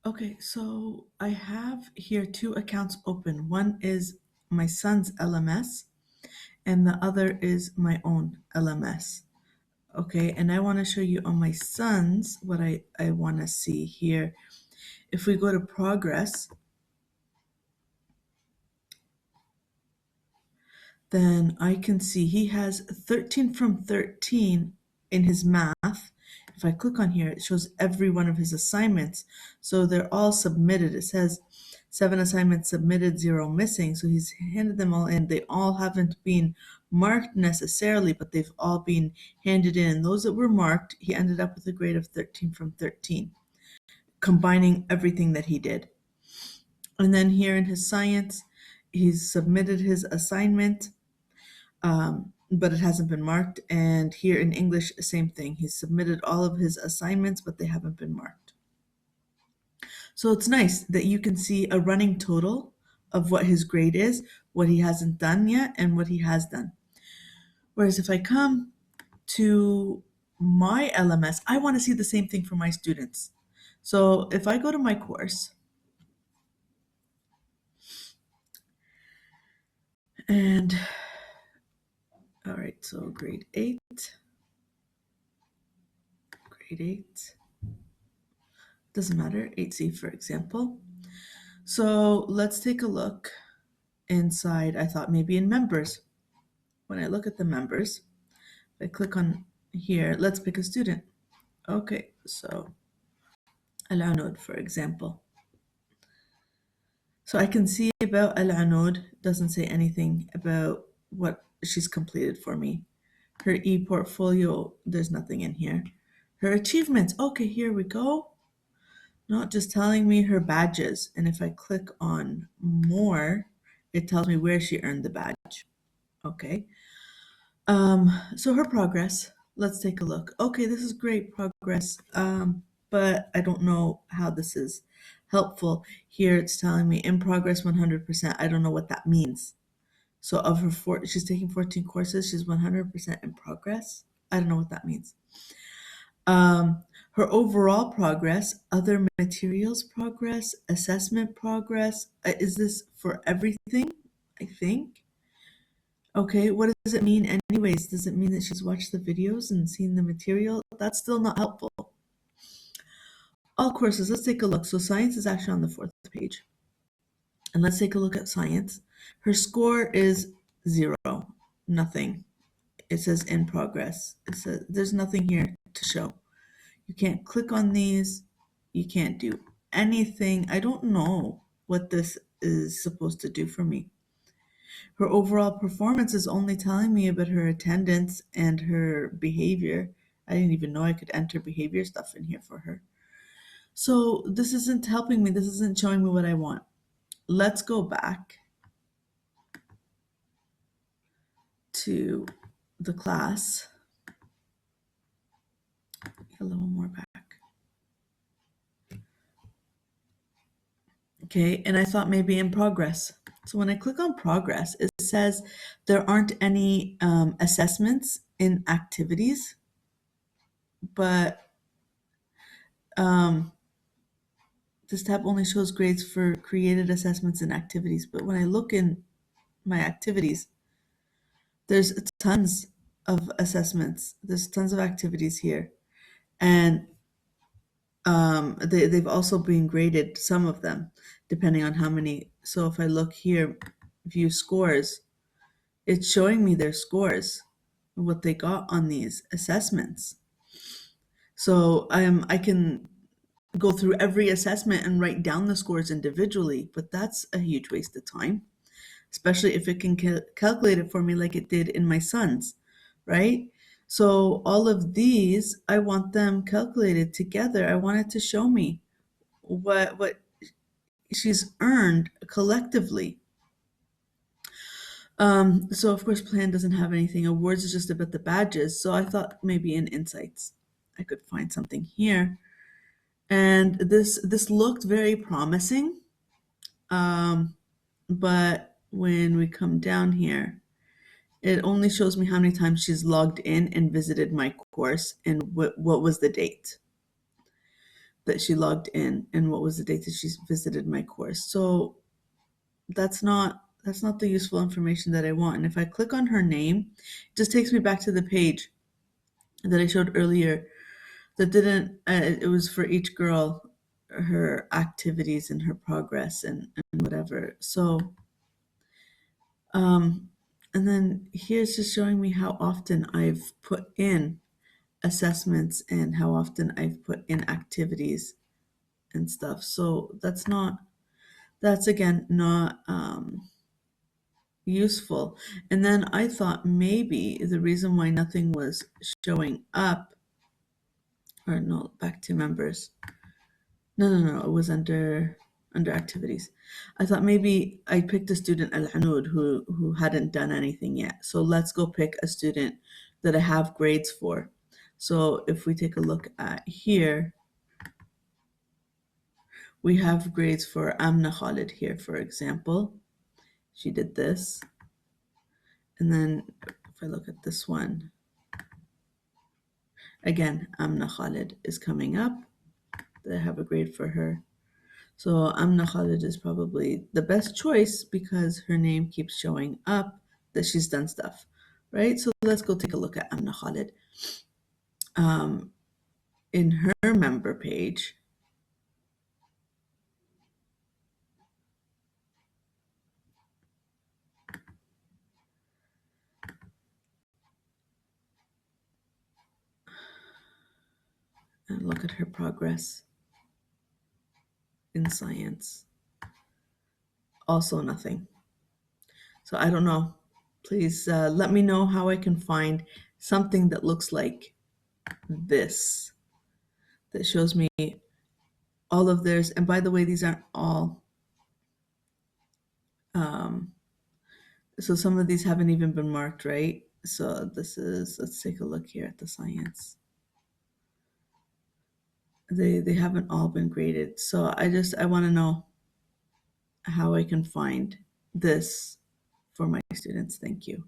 Okay, so I have here two accounts open. One is my son's LMS and the other is my own LMS. Okay, and I want to show you on my son's what I want to see here. If we go to progress, then I can see he has 13 from 13 in his math. If I click on here, it shows every one of his assignments. So they're all submitted. It says 7 assignments submitted, 0 missing. So he's handed them all in. They all haven't been marked necessarily, but they've all been handed in. And those that were marked, he ended up with a grade of 13 from 13, combining everything that he did. And then here in his science, he's submitted his assignment, but it hasn't been marked. And here in English, same thing. He's submitted all of his assignments, but they haven't been marked. So it's nice that you can see a running total of what his grade is, what he hasn't done yet, and what he has done. Whereas if I come to my LMS, I want to see the same thing for my students. So if I go to my course, and all right, so grade 8, doesn't matter, 8C for example. So let's take a look inside. I thought maybe in members. When I look at the members, I click on here, let's pick a student. Okay, so Al-Anud, for example. So I can see about Al-Anud, doesn't say anything about what she's completed for me. Her e-portfolio, there's nothing in here. Her achievements, okay, here we go. Not just telling me her badges. And if I click on more, it tells me where she earned the badge. Okay. So her progress, let's take a look. Okay, this is great progress, but I don't know how this is helpful. Here it's telling me in progress 100%. I don't know what that means. So of her she's taking 14 courses, she's 100% in progress. I don't know what that means. Her overall progress, other materials progress, assessment progress. Is this for everything? I think. Okay, what does it mean anyways? Does it mean that she's watched the videos and seen the material? That's still not helpful. All courses, let's take a look. So science is actually on the 4th page. And let's take a look at science. Her score is 0, nothing. It says in progress. It says there's nothing here to show. You can't click on these. You can't do anything. I don't know what this is supposed to do for me. Her overall performance is only telling me about her attendance and her behavior. I didn't even know I could enter behavior stuff in here for her. So this isn't helping me. This isn't showing me what I want. Let's go back to the class. A little more back. Okay, and I thought maybe in progress. So when I click on progress, it says there aren't any assessments in activities, but this tab only shows grades for created assessments and activities. But when I look in my activities, there's tons of assessments. There's tons of activities here. And they've also been graded, some of them, depending on how many. So if I look here, view scores, it's showing me their scores, what they got on these assessments. So I can go through every assessment and write down the scores individually, but that's a huge waste of time, especially if it can calculate it for me like it did in my son's, right? So all of these, I want them calculated together. I want it to show me what she's earned collectively. So of course plan doesn't have anything. Awards is just about the badges. So I thought maybe in insights I could find something here. And this looked very promising. But when we come down here, it only shows me how many times she's logged in and visited my course and what was the date. that she logged in and what was the date that she visited my course. So that's not the useful information that I want. And if I click on her name, it just takes me back to the page that I showed earlier that didn't it was for each girl, her activities and her progress and whatever. So um and then here's just showing me how often I've put in assessments and how often I've put in activities and stuff. So that's again not useful. And then I thought maybe the reason why nothing was showing up, or no, back to members. No, it was under activities. I thought maybe I picked a student Al Hanud who hadn't done anything yet. So let's go pick a student that I have grades for. So if we take a look at here, we have grades for Amna Khalid here, for example. She did this. And then if I look at this one, again, Amna Khalid is coming up. I have a grade for her. So Amna Khalid is probably the best choice because her name keeps showing up that she's done stuff, right? So let's go take a look at Amna Khalid. Um, in her member page, and look at her progress in science. Also nothing. So I don't know. Please let me know how I can find something that looks like this, that shows me all of theirs. And by the way, these aren't all. Um, so some of these haven't even been marked, right? So this is, let's take a look here at the science. They haven't all been graded. So I want to know how I can find this for my students. Thank you.